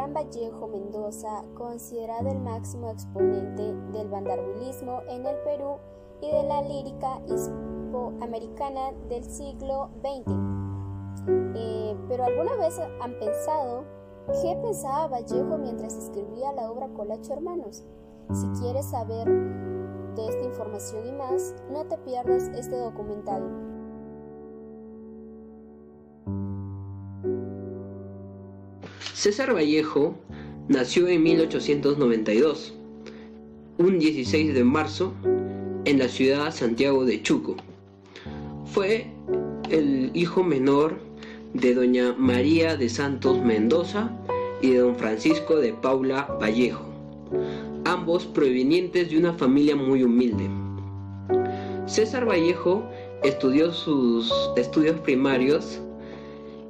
Abraham Vallejo Mendoza, considerado el máximo exponente del vandarwilismo en el Perú y de la lírica hispanoamericana del siglo XX. Pero ¿alguna vez han pensado qué pensaba Vallejo mientras escribía la obra Colacho Hermanos? Si quieres saber de esta información y más, no te pierdas este documental. César Vallejo nació en 1892, un 16 de marzo, en la ciudad de Santiago de Chuco. Fue el hijo menor de doña María de Santos Mendoza y de don Francisco de Paula Vallejo, ambos provenientes de una familia muy humilde. César Vallejo estudió sus estudios primarios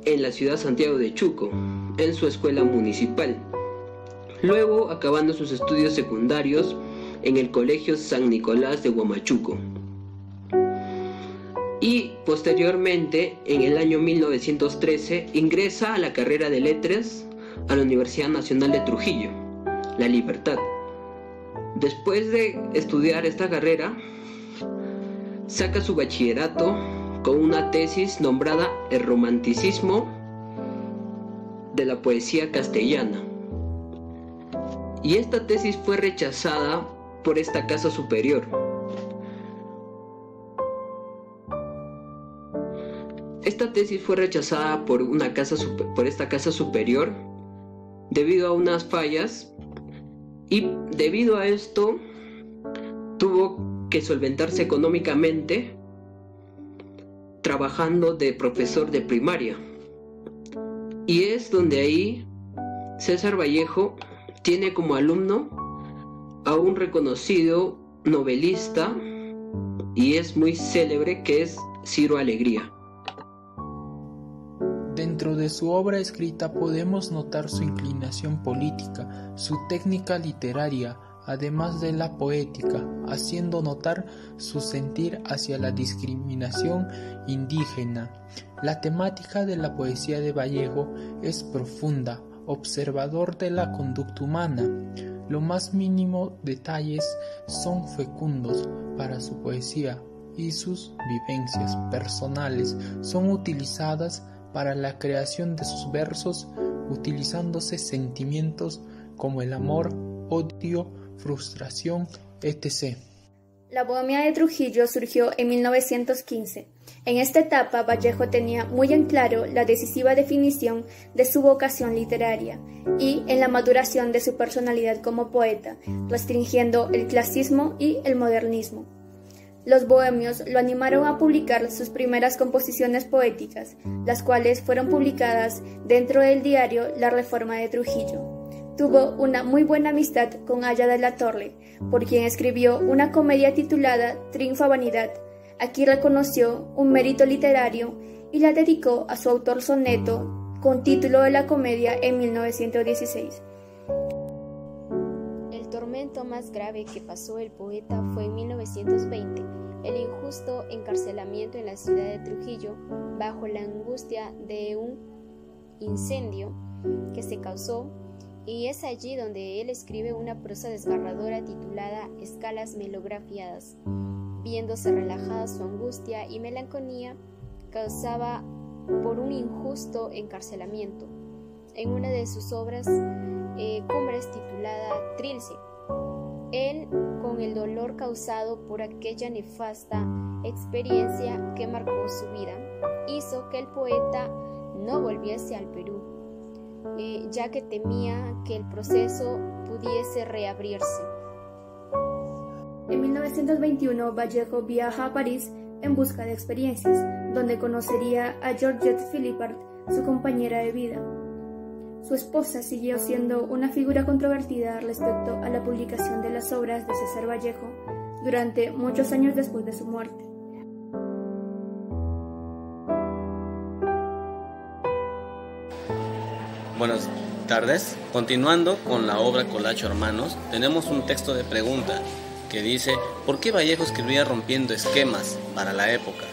en la ciudad de Santiago de Chuco, en su escuela municipal. Luego, acabando sus estudios secundarios en el Colegio San Nicolás de Huamachuco. Y posteriormente, en el año 1913, ingresa a la carrera de Letras a la Universidad Nacional de Trujillo, La Libertad. Después de estudiar esta carrera, saca su bachillerato con una tesis nombrada El romanticismo de la poesía castellana. Y esta tesis fue rechazada por esta casa superior. Esta tesis fue rechazada por esta casa superior debido a unas fallas, y debido a esto tuvo que solventarse económicamente trabajando de profesor de primaria. Y es donde ahí César Vallejo tiene como alumno a un reconocido novelista y es muy célebre, que es Ciro Alegría. Dentro de su obra escrita podemos notar su inclinación política, su técnica literaria, además de la poética, haciendo notar su sentir hacia la discriminación indígena. La temática de la poesía de Vallejo es profunda, observador de la conducta humana. Los más mínimos detalles son fecundos para su poesía y sus vivencias personales son utilizadas para la creación de sus versos, utilizándose sentimientos como el amor, odio, frustración, etc. La Bohemia de Trujillo surgió en 1915. En esta etapa, Vallejo tenía muy en claro la decisiva definición de su vocación literaria y en la maduración de su personalidad como poeta, restringiendo el clasismo y el modernismo. Los bohemios lo animaron a publicar sus primeras composiciones poéticas, las cuales fueron publicadas dentro del diario La Reforma de Trujillo. Tuvo una muy buena amistad con Aya de la Torre, por quien escribió una comedia titulada Triunfa Vanidad. Aquí reconoció un mérito literario y la dedicó a su autor soneto con título de la comedia en 1916. El tormento más grave que pasó el poeta fue en 1920, el injusto encarcelamiento en la ciudad de Trujillo bajo la angustia de un incendio que se causó, y es allí donde él escribe una prosa desgarradora titulada Escalas melografiadas. Viéndose relajada su angustia y melancolía causaba por un injusto encarcelamiento. En una de sus obras cumbres titulada Trilce, él, con el dolor causado por aquella nefasta experiencia que marcó su vida, hizo que el poeta no volviese al Perú, ya que temía que el proceso pudiese reabrirse. En 1921, Vallejo viaja a París en busca de experiencias, donde conocería a Georgette Philippard, su compañera de vida. Su esposa siguió siendo una figura controvertida respecto a la publicación de las obras de César Vallejo durante muchos años después de su muerte. Buenas tardes. Continuando con la obra Colacho Hermanos, tenemos un texto de pregunta que dice: ¿por qué Vallejo escribía rompiendo esquemas para la época?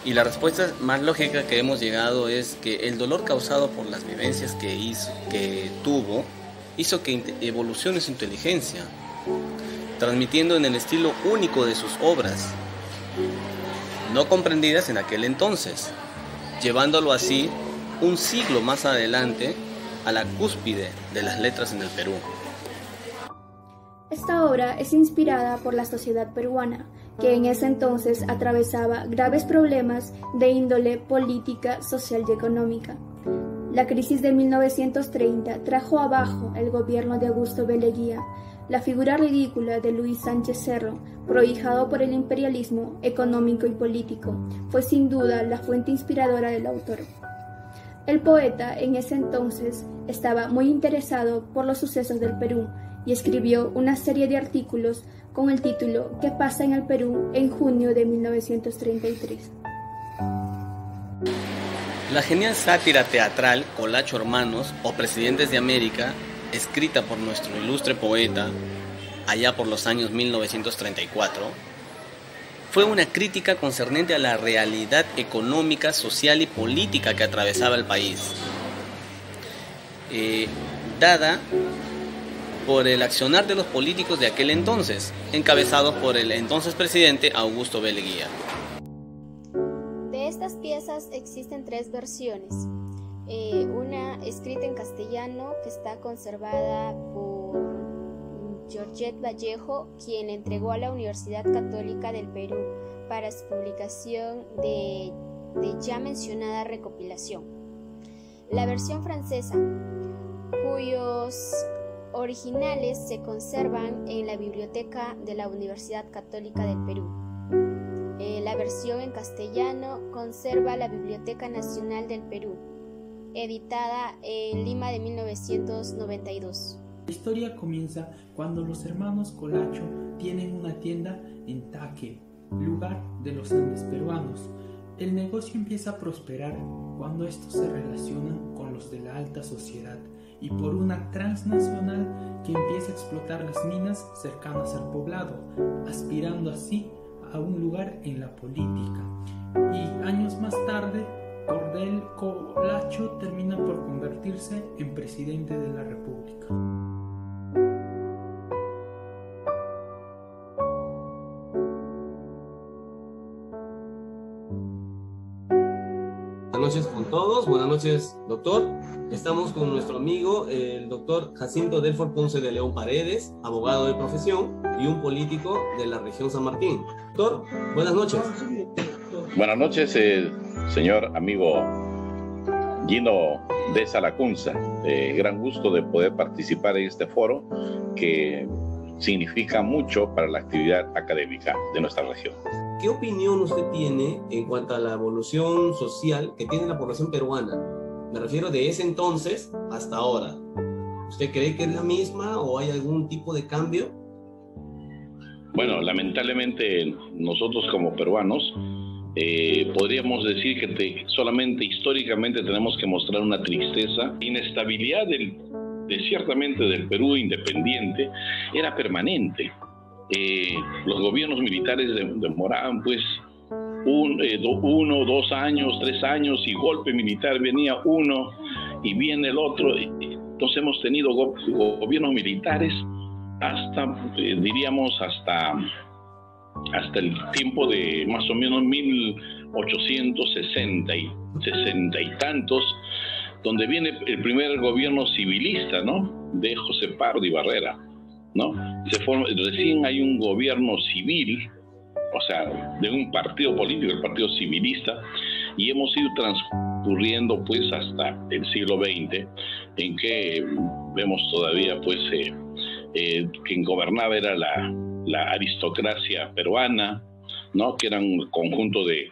Y la respuesta más lógica que hemos llegado es que el dolor causado por las vivencias que tuvo hizo que evolucione su inteligencia, transmitiendo en el estilo único de sus obras, no comprendidas en aquel entonces, llevándolo así un siglo más adelante a la cúspide de las letras en el Perú. Esta obra es inspirada por la sociedad peruana, que en ese entonces atravesaba graves problemas de índole política, social y económica. La crisis de 1930 trajo abajo el gobierno de Augusto B. Leguía. La figura ridícula de Luis Sánchez Cerro, prohijado por el imperialismo económico y político, fue sin duda la fuente inspiradora del autor. El poeta en ese entonces estaba muy interesado por los sucesos del Perú y escribió una serie de artículos con el título ¿Qué pasa en el Perú? En junio de 1933. La genial sátira teatral Colacho Hermanos o Presidentes de América, escrita por nuestro ilustre poeta allá por los años 1934, fue una crítica concerniente a la realidad económica, social y política que atravesaba el país, dada por el accionar de los políticos de aquel entonces, encabezados por el entonces presidente Augusto B. Leguía. De estas piezas existen 3 versiones. Una escrita en castellano que está conservada por Georgette Vallejo, quien entregó a la Universidad Católica del Perú para su publicación de ya mencionada recopilación. La versión francesa, cuyos originales se conservan en la biblioteca de la Universidad Católica del Perú. La versión en castellano conserva la Biblioteca Nacional del Perú, editada en Lima de 1992. La historia comienza cuando los hermanos Colacho tienen una tienda en Taque, lugar de los Andes peruanos. El negocio empieza a prosperar cuando estos se relacionan con los de la alta sociedad y por una transnacional que empieza a explotar las minas cercanas al poblado, aspirando así a un lugar en la política. Y años más tarde, Cordel Colacho termina por convertirse en presidente de la República. Buenas noches con todos, buenas noches doctor. Estamos con nuestro amigo el doctor Jacinto Delfor Ponce de León Paredes, abogado de profesión y un político de la región San Martín. Doctor, buenas noches. Buenas noches, señor amigo Gino de Salacunza. Gran gusto de poder participar en este foro que significa mucho para la actividad académica de nuestra región. ¿Qué opinión usted tiene en cuanto a la evolución social que tiene la población peruana? Me refiero de ese entonces hasta ahora. ¿Usted cree que es la misma o hay algún tipo de cambio? Bueno, lamentablemente nosotros como peruanos podríamos decir que solamente históricamente tenemos que mostrar una tristeza. Inestabilidad ciertamente del Perú independiente era permanente. Los gobiernos militares demoraban pues 1, 2 años, 3 años y golpe militar, venía uno y viene el otro. Entonces hemos tenido gobiernos militares hasta el tiempo de más o menos 1860 y tantos, donde viene el primer gobierno civilista, ¿no? De José Pardo y Barrera, ¿no? Recién hay un gobierno civil, o sea, de un partido político, el Partido Civilista, y hemos ido transcurriendo pues hasta el siglo XX, en que vemos todavía pues quien gobernaba era la aristocracia peruana, ¿no? Que eran un conjunto de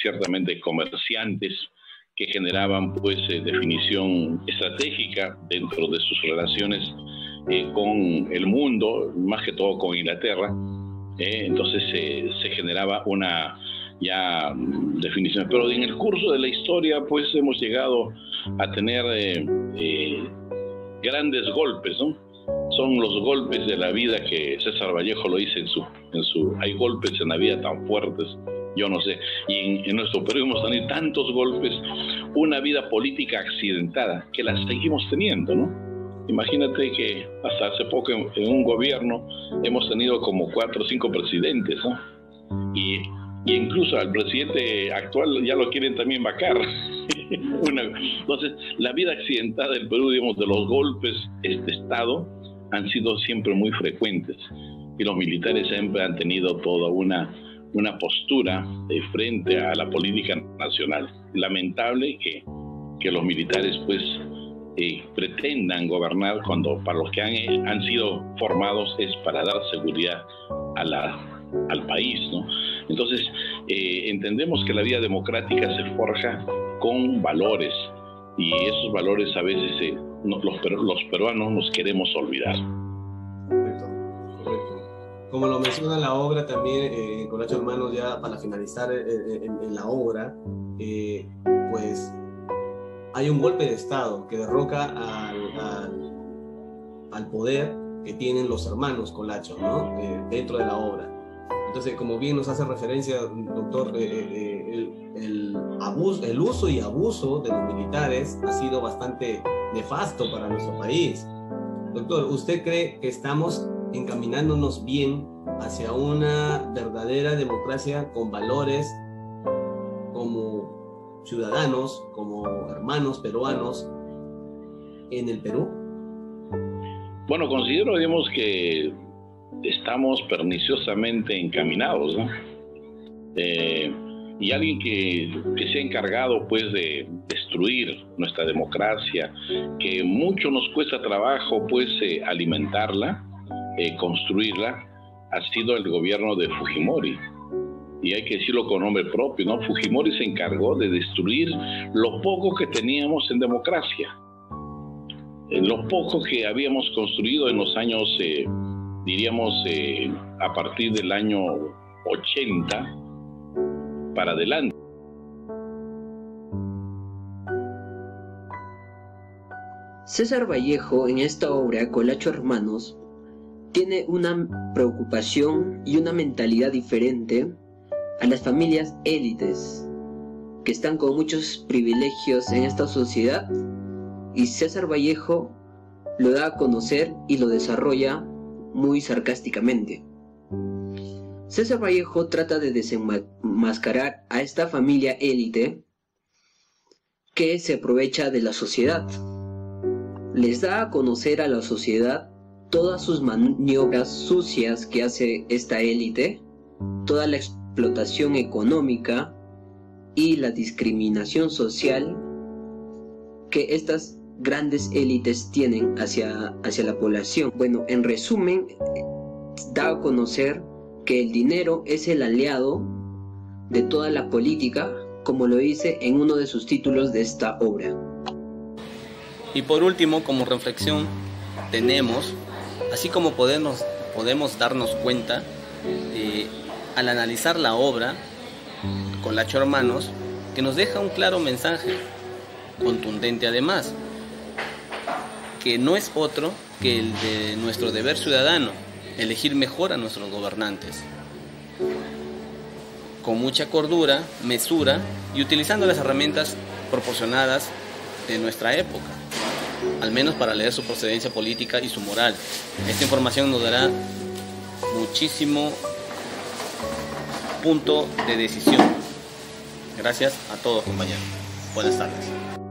ciertamente comerciantes que generaban pues definición estratégica dentro de sus relaciones con el mundo, más que todo con Inglaterra. Entonces se generaba una ya definición, pero en el curso de la historia pues hemos llegado a tener grandes golpes, ¿no? Son los golpes de la vida que César Vallejo lo dice hay golpes en la vida tan fuertes yo no sé. Y en nuestro Perú hemos tenido tantos golpes, una vida política accidentada, que la seguimos teniendo, ¿no? Imagínate que hasta hace poco en un gobierno hemos tenido como 4 o 5 presidentes, ¿no? Y incluso al presidente actual ya lo quieren también vacar. Entonces, la vida accidentada del Perú, digamos, de los golpes de Estado han sido siempre muy frecuentes. Y los militares siempre han tenido toda una postura frente a la política nacional. Lamentable que los militares pues pretendan gobernar cuando para los que han sido formados es para dar seguridad al país, ¿no? Entonces entendemos que la vida democrática se forja con valores, y esos valores a veces los peruanos nos queremos olvidar. Correcto. Como lo menciona la obra también, Colacho Hermanos, ya para finalizar en la obra, pues hay un golpe de Estado que derroca al poder que tienen los hermanos Colacho, ¿no? Dentro de la obra. Entonces, como bien nos hace referencia, doctor, el uso y abuso de los militares ha sido bastante nefasto para nuestro país. Doctor, ¿usted cree que estamos encaminándonos bien hacia una verdadera democracia con valores como ciudadanos, como hermanos peruanos en el Perú? Bueno, considero, digamos, que estamos perniciosamente encaminados, ¿no? Y alguien que se ha encargado pues de destruir nuestra democracia, que mucho nos cuesta trabajo pues alimentarla, construirla, ha sido el gobierno de Fujimori. Y hay que decirlo con nombre propio, ¿no? Fujimori se encargó de destruir lo poco que teníamos en democracia, lo poco que habíamos construido en los años, diríamos, a partir del año 80 para adelante. César Vallejo, en esta obra, Colacho Hermanos, tiene una preocupación y una mentalidad diferente a las familias élites que están con muchos privilegios en esta sociedad, y César Vallejo lo da a conocer y lo desarrolla muy sarcásticamente. César Vallejo trata de desenmascarar a esta familia élite que se aprovecha de la sociedad. Les da a conocer a la sociedad todas sus maniobras sucias que hace esta élite, toda la explotación económica y la discriminación social que estas grandes élites tienen hacia la población. Bueno, en resumen, da a conocer que el dinero es el aliado de toda la política, como lo dice en uno de sus títulos de esta obra. Y por último, como reflexión, tenemos, así como podemos darnos cuenta, al analizar la obra Colacho Hermanos, que nos deja un claro mensaje, contundente además, que no es otro que el de nuestro deber ciudadano, elegir mejor a nuestros gobernantes, con mucha cordura, mesura y utilizando las herramientas proporcionadas de nuestra época, al menos para leer su procedencia política y su moral. Esta información nos dará muchísimo punto de decisión. Gracias a todos, compañeros. Buenas tardes.